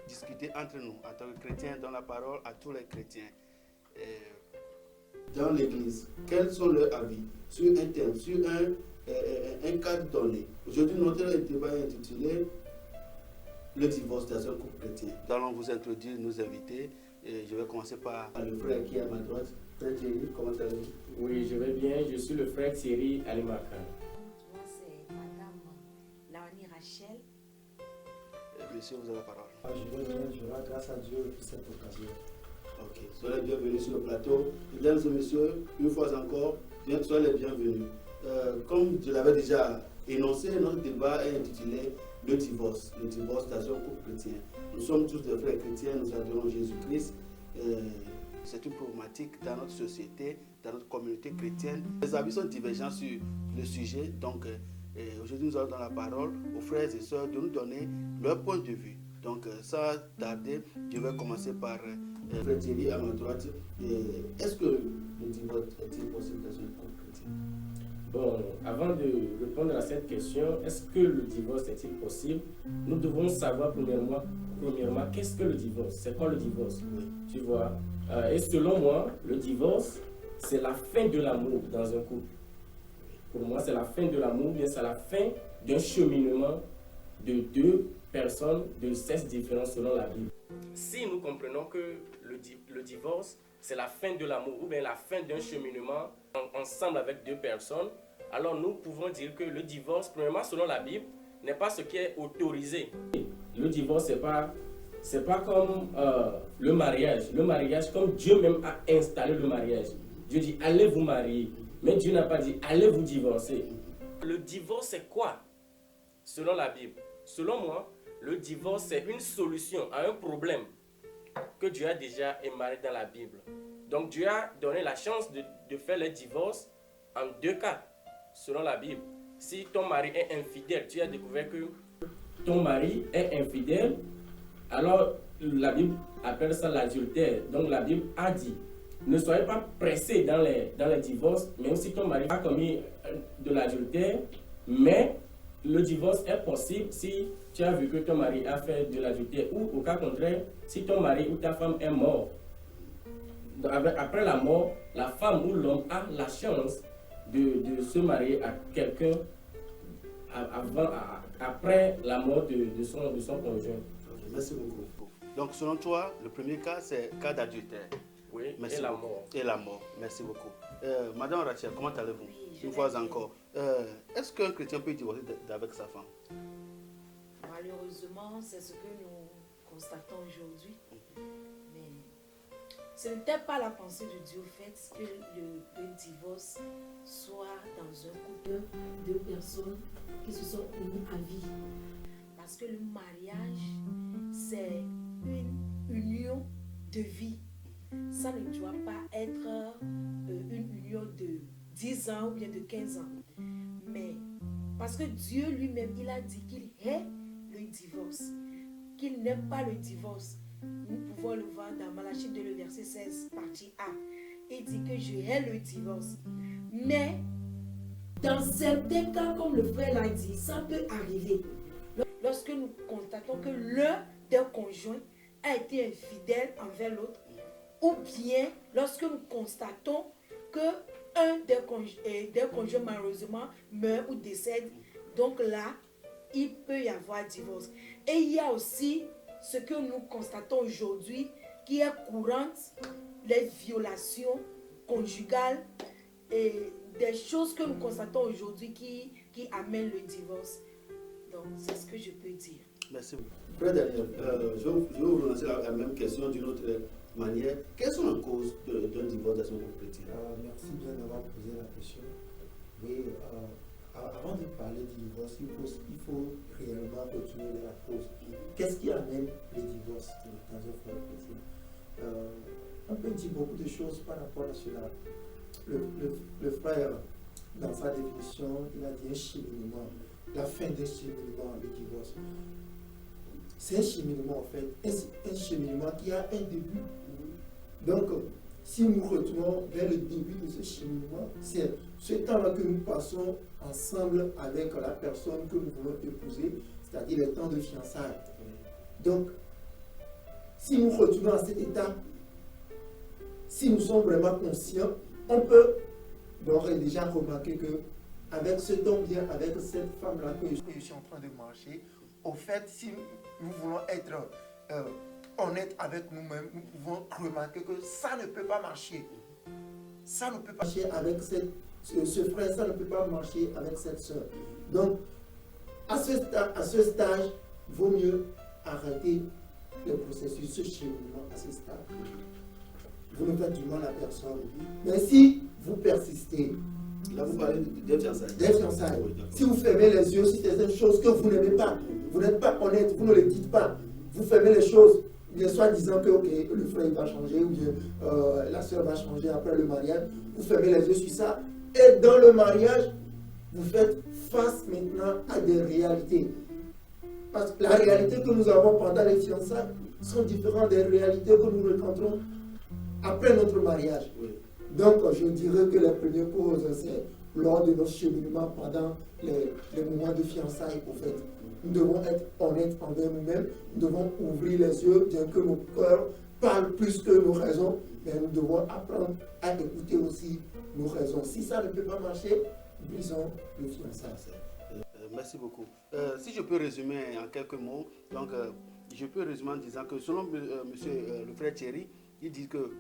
discuter entre nous en tant que chrétiens, dans la parole à tous les chrétiens. Dans l'Église, quels sont leurs avis sur un thème, sur un cadre donné. Aujourd'hui, notre débat est intitulé le divorce dans un couple chrétien. Nous allons vous introduire nos invités. Et je vais commencer par le frère qui est à ma droite. Frère Thierry, comment allez-vous? Oui, je vais bien. Je suis le frère Thierry Alimaka. Moi, c'est Madame Laoni Rachel. Monsieur, vous avez la parole. Je vais bien, je rends grâce à Dieu pour cette occasion. Ok, soyez les bienvenus sur le plateau. Mesdames et messieurs, une fois encore, soyez les bienvenus. Comme je l'avais déjà énoncé, notre débat est intitulé le divorce dans un couple chrétien. Nous sommes tous des frères chrétiens, nous adorons Jésus-Christ. C'est une problématique dans notre société, dans notre communauté chrétienne. Les avis sont divergents sur le sujet, donc aujourd'hui nous allons donner la parole aux frères et sœurs de nous donner leur point de vue. Donc sans tarder, je vais commencer par frère Thierry à ma droite. Est-ce que le divorce est-il possible dans un couple chrétien? Bon, avant de répondre à cette question, est-ce que le divorce est-il possible? Nous devons savoir premièrement qu'est-ce que le divorce? C'est quoi le divorce? Oui. Tu vois? Et selon moi, le divorce, c'est la fin de l'amour dans un couple. Pour moi, c'est la fin de l'amour, bien c'est la fin d'un cheminement de deux personnes de sexe différents selon la Bible. Si nous comprenons que le divorce, c'est la fin de l'amour ou bien la fin d'un cheminement ensemble avec deux personnes, alors nous pouvons dire que le divorce, premièrement selon la Bible, n'est pas ce qui est autorisé. Le divorce, c'est pas comme le mariage. Le mariage, comme Dieu même a installé le mariage. Dieu dit, allez vous marier. Mais Dieu n'a pas dit, allez vous divorcer. Le divorce, c'est quoi? Selon la Bible. Selon moi, le divorce, c'est une solution à un problème que Dieu a déjà émarré dans la Bible. Donc Dieu a donné la chance de faire le divorce en deux cas, selon la Bible. Si ton mari est infidèle, tu as découvert que ton mari est infidèle, alors la Bible appelle ça l'adultère. Donc la Bible a dit, ne soyez pas pressés dans les divorces, même si ton mari a commis de l'adultère, mais le divorce est possible si tu as vu que ton mari a fait de l'adultère ou au cas contraire, si ton mari ou ta femme est mort. Après la mort, la femme ou l'homme a la chance de se marier à quelqu'un après la mort de son conjoint. Merci beaucoup. Donc selon toi, le premier cas, c'est le cas d'adultère. Oui, Merci et la beaucoup. mort. Et la mort. Merci beaucoup. Madame Rachel, comment allez-vous? Oui, Une je fois vais bien. encore. Est-ce qu'un chrétien peut divorcer avec sa femme? Malheureusement, c'est ce que nous constatons aujourd'hui. Mais ce n'était pas la pensée de Dieu, au fait, que le divorce soit dans un couple de deux personnes qui se sont unies à vie. Parce que le mariage, c'est une union de vie. Ça ne doit pas être une union de 10 ans ou bien de 15 ans. Mais parce que Dieu lui-même, il a dit qu'il hait le divorce, qu'il n'aime pas le divorce. Nous pouvons le voir dans Malachie 2, le verset 16, partie A. Il dit que je hais le divorce. Mais dans certains cas, comme le frère l'a dit, ça peut arriver. Lorsque nous constatons que l'un des conjoints a été infidèle envers l'autre, ou bien lorsque nous constatons que un des conjoints malheureusement meurt ou décède, donc là, il peut y avoir divorce. Et il y a aussi ce que nous constatons aujourd'hui qui est courante, les violations conjugales et des choses que nous constatons aujourd'hui qui amènent le divorce. Donc, c'est ce que je peux dire. Merci beaucoup. Frère Daniel, je vais vous relancer la même question d'une autre manière. Quelles sont les causes d'un divorce dans un couple chrétien? Merci bien d'avoir posé la question. Oui, avant de parler du divorce, il faut réellement retourner la cause. Qu'est-ce qui amène les divorces dans un foyer chrétien? On peut dire beaucoup de choses par rapport à cela. Le frère, dans sa définition, il a dit un cheminement. La fin d'un cheminement, le divorce. C'est un cheminement en fait, un cheminement qui a un début. Donc, si nous retournons vers le début de ce cheminement, c'est ce temps-là que nous passons ensemble avec la personne que nous voulons épouser, c'est-à-dire le temps de fiançailles. Donc, si nous retournons à cet état, si nous sommes vraiment conscients, on peut d'ores et déjà remarquer que avec cet homme bien, avec cette femme-là que je suis en train de marcher, au fait, si nous voulons être honnêtes avec nous-mêmes, nous pouvons remarquer que ça ne peut pas marcher. Ça ne peut pas marcher avec ce frère, ça ne peut pas marcher avec cette soeur. Donc, à ce stage, il vaut mieux arrêter le processus, ce cheminement à ce stade. Vous ne faites du mal à personne. Mais si vous persistez, là vous parlez des fiançailles. Des fiançailles. Si vous fermez les yeux sur certaines choses que vous n'aimez pas, vous n'êtes pas honnête, vous ne les dites pas, vous fermez les choses, bien soit disant que okay, le frère va changer ou bien la soeur va changer après le mariage, vous fermez les yeux sur ça. Et dans le mariage, vous faites face maintenant à des réalités. Parce que la réalité que nous avons pendant les fiançailles sont différentes des réalités que nous rencontrons après notre mariage. Oui. Donc, je dirais que la première cause, c'est lors de notre cheminement pendant les moments de fiançailles, au fait. Nous devons être honnêtes envers nous-mêmes, nous devons ouvrir les yeux, bien que nos cœurs parlent plus que nos raisons, mais nous devons apprendre à écouter aussi nos raisons. Si ça ne peut pas marcher, brisons le fiançailles. Merci beaucoup. Si je peux résumer en quelques mots, donc je peux résumer en disant que selon monsieur le frère Thierry, il dit que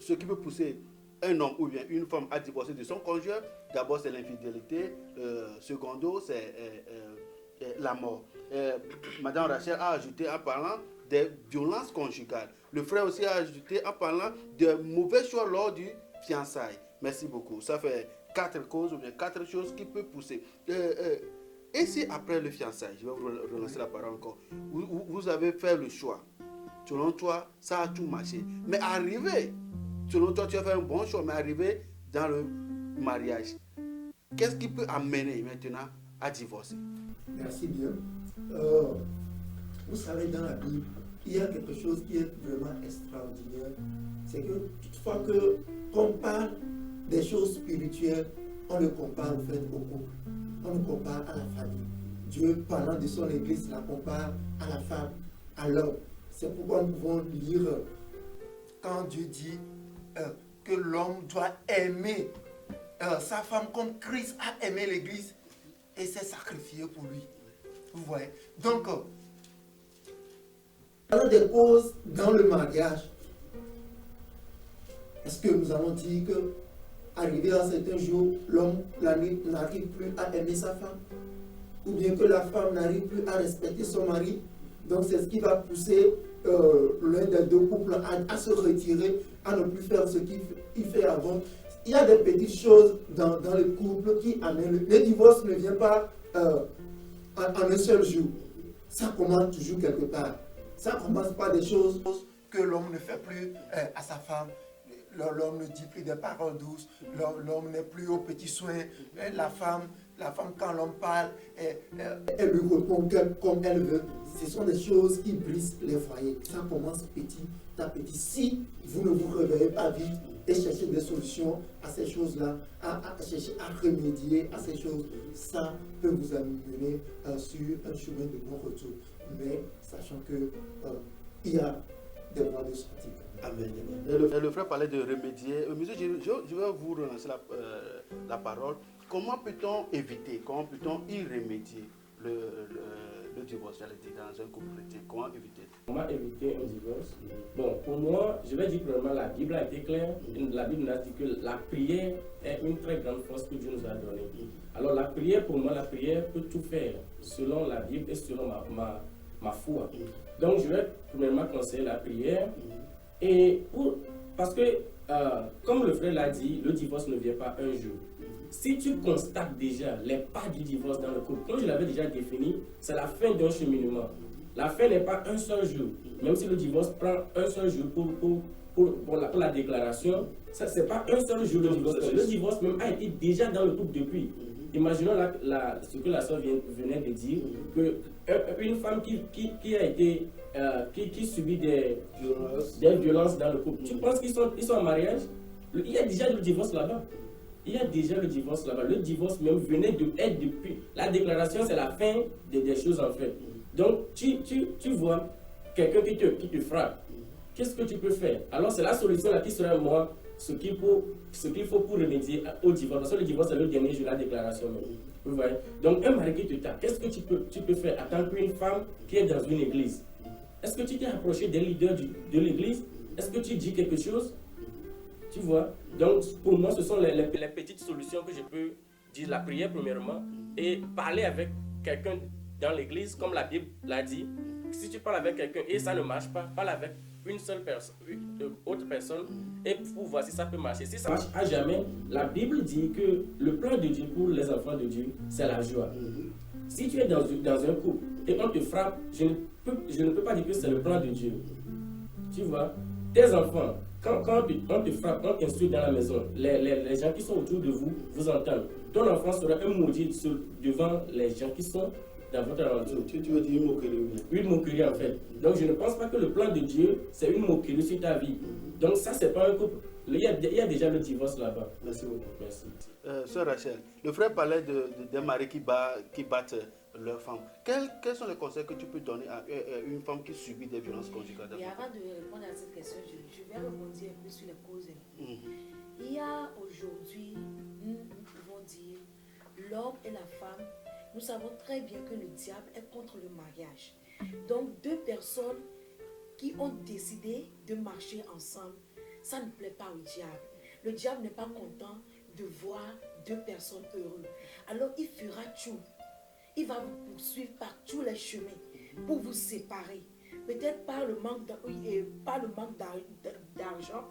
ce qui peut pousser un homme ou bien une femme à divorcer de son conjoint, d'abord c'est l'infidélité, secondo c'est la mort. Madame Rachel a ajouté en parlant des violences conjugales. Le frère aussi a ajouté en parlant de mauvais choix lors du fiançailles. Merci beaucoup. Ça fait 4 causes ou bien 4 choses qui peuvent pousser. Et si après le fiançailles, je vais vous relancer la parole encore, vous avez fait le choix, selon toi, ça a tout marché. Mais arrivé, selon toi, tu as fait un bon choix, mais arrivé dans le mariage, qu'est-ce qui peut amener maintenant à divorcer? Merci bien. Vous savez, dans la Bible, il y a quelque chose qui est vraiment extraordinaire. C'est que toutefois qu'on parle des choses spirituelles, on le compare au fait au couple. On le compare à la famille. Dieu, parlant de son église, la compare à la femme, à l'homme. C'est pourquoi nous pouvons lire quand Dieu dit que l'homme doit aimer sa femme comme Christ a aimé l'église et s'est sacrifié pour lui. Vous voyez? Donc, dans des causes dans le mariage, est-ce que nous allons dire que arrivé à un certain jour, l'homme n'arrive plus à aimer sa femme? Ou bien que la femme n'arrive plus à respecter son mari? Donc c'est ce qui va pousser l'un des deux couples à se retirer, à ne plus faire ce qu'il fait avant. Il y a des petites choses dans le couple qui amènent. Le divorce ne vient pas en un seul jour. Ça commence toujours quelque part. Ça commence par des choses que l'homme ne fait plus à sa femme. L'homme ne dit plus des paroles douces. L'homme n'est plus aux petits soins. La femme, quand l'homme parle, elle lui répond comme elle veut. Ce sont des choses qui brisent les foyers. Ça commence petit à petit. Si vous ne vous réveillez pas vite et cherchez des solutions à ces choses-là, à chercher à remédier à ces choses, ça peut vous amener sur un chemin de non-retour. Mais sachant qu'il y a des voies de sortie. Amen. Le frère parlait de remédier. Monsieur, je vais vous relancer la parole. Comment peut-on éviter, comment peut-on y remédier le divorce, j'allais dire, dans un couple chrétien? Comment éviter? Comment éviter un divorce? Bon, pour moi, je vais dire premièrement, la Bible a été claire. La Bible nous a dit que la prière est une très grande force que Dieu nous a donnée. Alors la prière, pour moi, la prière peut tout faire selon la Bible et selon ma foi. Donc je vais premièrement conseiller la prière. Et parce que, comme le frère l'a dit, le divorce ne vient pas un jour. Si tu constates déjà les pas du divorce dans le couple, comme je l'avais déjà défini, c'est la fin d'un cheminement. La fin n'est pas un seul jour. Même si le divorce prend un seul jour pour la déclaration, ça c'est pas un seul jour le divorce. Le divorce même a été déjà dans le couple depuis. Imaginons ce que la soeur venait de dire, qu'une femme qui subit des violences dans le couple, tu penses qu'ils sont en mariage? Il y a déjà le divorce là-bas. Le divorce même venait d'être depuis. La déclaration, c'est la fin des choses en fait. Donc, tu vois, quelqu'un qui te frappe, qu'est-ce que tu peux faire? Alors c'est la solution là qui serait moi, ce qu'il faut pour remédier au divorce. Parce que le divorce c'est le dernier jour de la déclaration même. Vous voyez? Donc un mari qui te tape, qu'est-ce que tu peux faire en tant qu'une femme qui est dans une église? Est-ce que tu t'es approché des leaders de l'église? Est-ce que tu dis quelque chose? Tu vois? Donc pour moi ce sont les petites solutions que je peux dire. La prière premièrement et parler avec quelqu'un dans l'église comme la Bible l'a dit. Si tu parles avec quelqu'un et ça ne marche pas, parle avec une seule personne, une autre personne, et pour voir si ça peut marcher. Si ça marche à jamais, la Bible dit que le plan de Dieu pour les enfants de Dieu, c'est la joie. Si tu es dans un couple et on te frappe, je ne peux pas dire que c'est le plan de Dieu. Tu vois, tes enfants, quand on te frappe, on t'insulte dans la maison, les gens qui sont autour de vous, vous entendent. Ton enfant sera un maudit devant les gens qui sont dans votre aventure. Tu veux dire une moquerie? Une moquerie en fait. Donc je ne pense pas que le plan de Dieu, c'est une moquerie sur ta vie. Donc ça, c'est pas un couple. Il y a déjà le divorce là-bas. Merci beaucoup. Merci. Sœur Rachel, le frère parlait d'un mari qui battent leur femme. Quels sont les conseils que tu peux donner à une femme qui subit des violences conjugales? Et avant de répondre à cette question, je vais rebondir un peu sur les causes. Il y a aujourd'hui, nous pouvons dire, l'homme et la femme, nous savons très bien que le diable est contre le mariage. Donc, deux personnes qui ont décidé de marcher ensemble, ça ne plaît pas au diable. Le diable n'est pas content de voir deux personnes heureuses. Alors, il fera tout. Il va vous poursuivre par tous les chemins pour vous séparer. Peut-être par le manque d'argent,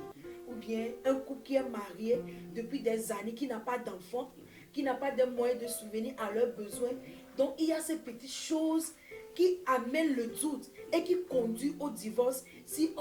ou bien un couple qui est marié depuis des années, qui n'a pas d'enfants, qui n'a pas de moyens de subvenir à leurs besoins. Donc il y a ces petites choses qui amènent le doute et qui conduisent au divorce si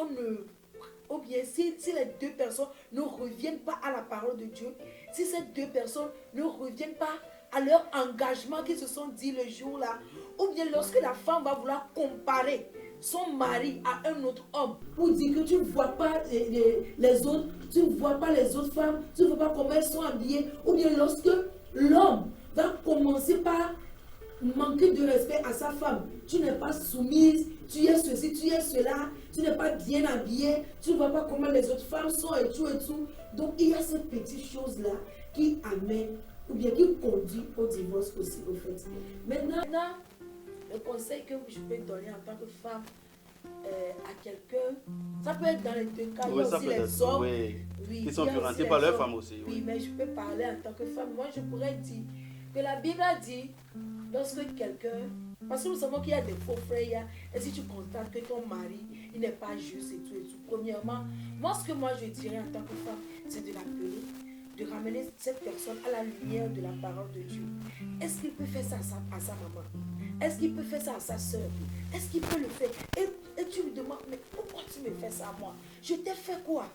les deux personnes ne reviennent pas à la parole de Dieu, si ces deux personnes ne reviennent pas à leur engagement qu'ils se sont dit le jour-là, ou bien lorsque la femme va vouloir comparer son mari à un autre homme pour dire que tu ne vois pas les autres, tu ne vois pas les autres femmes, tu ne vois pas comment elles sont habillées, ou bien lorsque l'homme va commencer par manquer de respect à sa femme, tu n'es pas soumise, tu es ceci, tu es cela, tu n'es pas bien habillée, tu ne vois pas comment les autres femmes sont et tout et tout. Donc il y a ces petites choses-là qui amènent ou bien qui conduisent au divorce aussi au fait. Maintenant, le conseil que je peux donner en tant que femme à quelqu'un, ça peut être dans les deux cas. Oui, il y a aussi les hommes qui sont violentés par leurs femmes aussi. Oui, mais je peux parler en tant que femme. Moi, je pourrais dire que la Bible a dit, lorsque quelqu'un, parce que nous savons qu'il y a des faux frères, et si tu constates que ton mari, il n'est pas juste et tout, premièrement, moi, ce que moi je dirais en tant que femme, c'est de l'appeler, de ramener cette personne à la lumière de la parole de Dieu. Est-ce qu'il peut faire ça à sa maman? Est-ce qu'il peut faire ça à sa soeur? Est-ce qu'il peut le faire? Et tu lui demandes, mais pourquoi tu me fais ça à moi? Je t'ai fait quoi?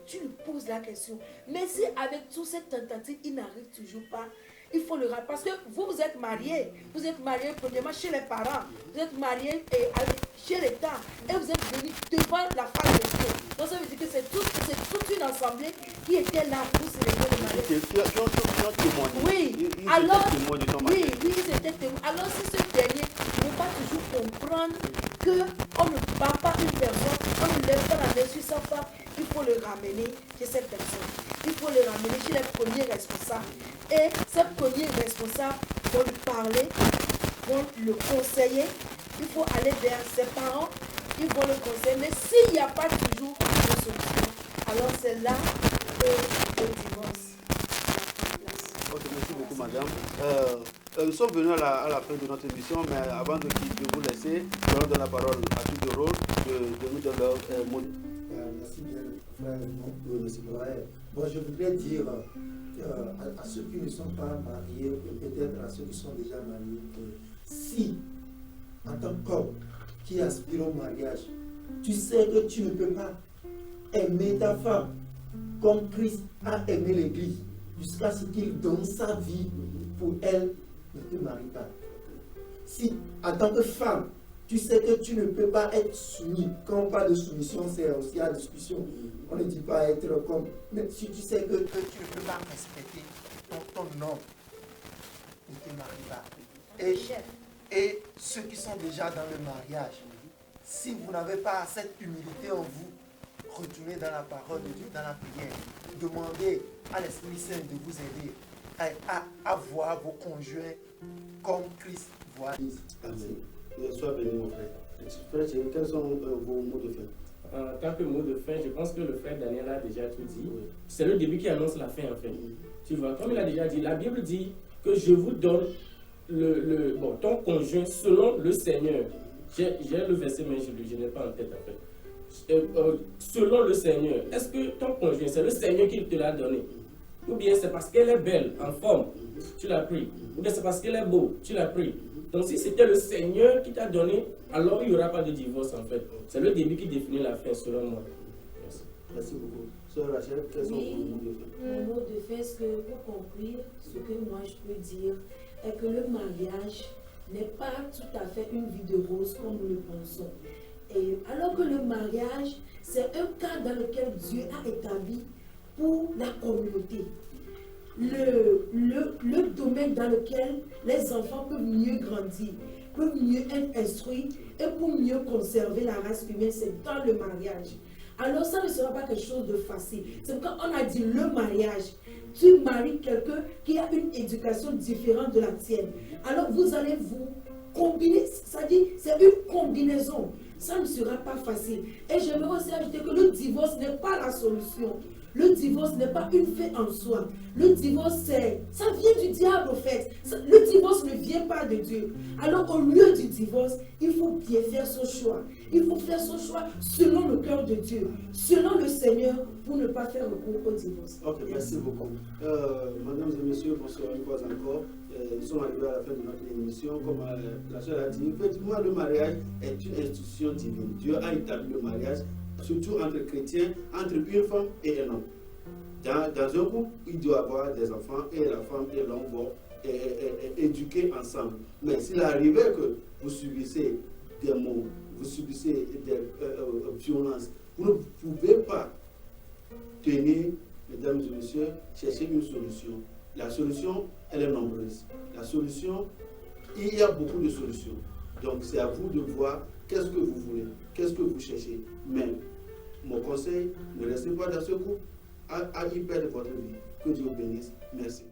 Tu lui poses la question. Mais si avec toutes ces tentatives, il n'arrive toujours pas, il faut le rappeler. Parce que vous êtes mariés. Vous êtes mariés premièrement chez les parents. Vous êtes mariés chez l'État. Et vous êtes venus devant la face de Dieu. Donc ça veut dire que c'est toute une assemblée qui était là pour célébrer le mariage. Oui, alors, oui, ils étaient témoins. Alors si ce dernier ne peut pas toujours comprendre qu'on ne bat pas une personne, on ne lève pas la main sur sa femme, il faut le ramener chez cette personne. Il faut le ramener chez les premiers responsables. Et ces premiers responsables vont lui parler, vont le conseiller. Il faut aller vers ses parents, ils vont le conseiller. Mais s'il n'y a pas toujours de solution, alors c'est là que le divorce. Merci beaucoup, madame. Nous sommes venus à la fin de notre émission, mais avant de vous laisser, je donne la parole à tout de rôle de nous donner leur mot. Merci bien, frère. Bon, je voudrais dire à ceux qui ne sont pas mariés, et peut-être à ceux qui sont déjà mariés, que si, en tant qu'homme qui aspire au mariage, tu sais que tu ne peux pas aimer ta femme comme Christ a aimé l'Église, jusqu'à ce qu'il donne sa vie pour elle, ne te marie pas. Si, en tant que femme, tu sais que tu ne peux pas être soumis. Quand on parle de soumission, c'est aussi la discussion. On ne dit pas être comme... Mais si tu sais que tu ne peux pas respecter ton homme, ne te marie pas. Et ceux qui sont déjà dans le mariage, si vous n'avez pas cette humilité en vous, retournez dans la parole de Dieu, dans la prière. Demandez à l'Esprit Saint de vous aider à voir vos conjoints comme Christ voit. Amen. Sois béni, mon frère. Frère, quels sont vos mots de fin? En tant que mot de fin, je pense que le frère Daniel a déjà tout dit. Oui. C'est le début qui annonce la fin, en fait. Tu vois, comme il a déjà dit, la Bible dit que je vous donne ton conjoint selon le Seigneur. J'ai le verset, mais je n'ai pas en tête, en fait. Selon le Seigneur. Est-ce que ton conjoint, c'est le Seigneur qui te l'a donné? Ou bien c'est parce qu'elle est belle, en forme, tu l'as pris? Ou bien c'est parce qu'elle est beau, tu l'as pris? Donc si c'était le Seigneur qui t'a donné, alors il n'y aura pas de divorce, en fait. C'est le début qui définit la fin, selon moi. Merci. Merci beaucoup. Sœur Rachel, quels sont vos mots de fin? Mon mot de fin, ce que pour conclure, ce que moi je peux dire est que le mariage n'est pas tout à fait une vie de rose comme nous le pensons. Et alors que le mariage, c'est un cadre dans lequel Dieu a établi pour la communauté. Le domaine dans lequel les enfants peuvent mieux grandir, peuvent mieux être instruits et pour mieux conserver la race humaine, c'est dans le mariage. Alors ça ne sera pas quelque chose de facile. C'est quand on a dit le mariage, tu maries quelqu'un qui a une éducation différente de la tienne. Alors vous allez vous combiner, c'est-à-dire c'est une combinaison. Ça ne sera pas facile. Et j'aimerais aussi ajouter que le divorce n'est pas la solution. Le divorce n'est pas une fin en soi. Le divorce, ça vient du diable au fait. Le divorce ne vient pas de Dieu. Alors au lieu du divorce, il faut bien faire son choix. Il faut faire son choix selon le cœur de Dieu, selon le Seigneur, pour ne pas faire recours au divorce. Ok, merci beaucoup. Mesdames et messieurs, bonsoir une fois encore. Nous sommes arrivés à la fin de notre émission. Comme la sœur a dit, effectivement, le mariage est une institution divine. Dieu a établi le mariage, surtout entre chrétiens, entre une femme et un homme. Dans un couple, il doit y avoir des enfants et la femme et l'homme vont éduquer ensemble. Mais s'il arrivait que vous subissez des maux, vous subissez des violences, vous ne pouvez pas tenir, mesdames et messieurs, chercher une solution. La solution, elle est nombreuse. La solution, il y a beaucoup de solutions. Donc c'est à vous de voir qu'est-ce que vous voulez, qu'est-ce que vous cherchez. Mais mon conseil, ne restez pas dans ce couple à y perdre votre vie. Que Dieu vous bénisse. Merci.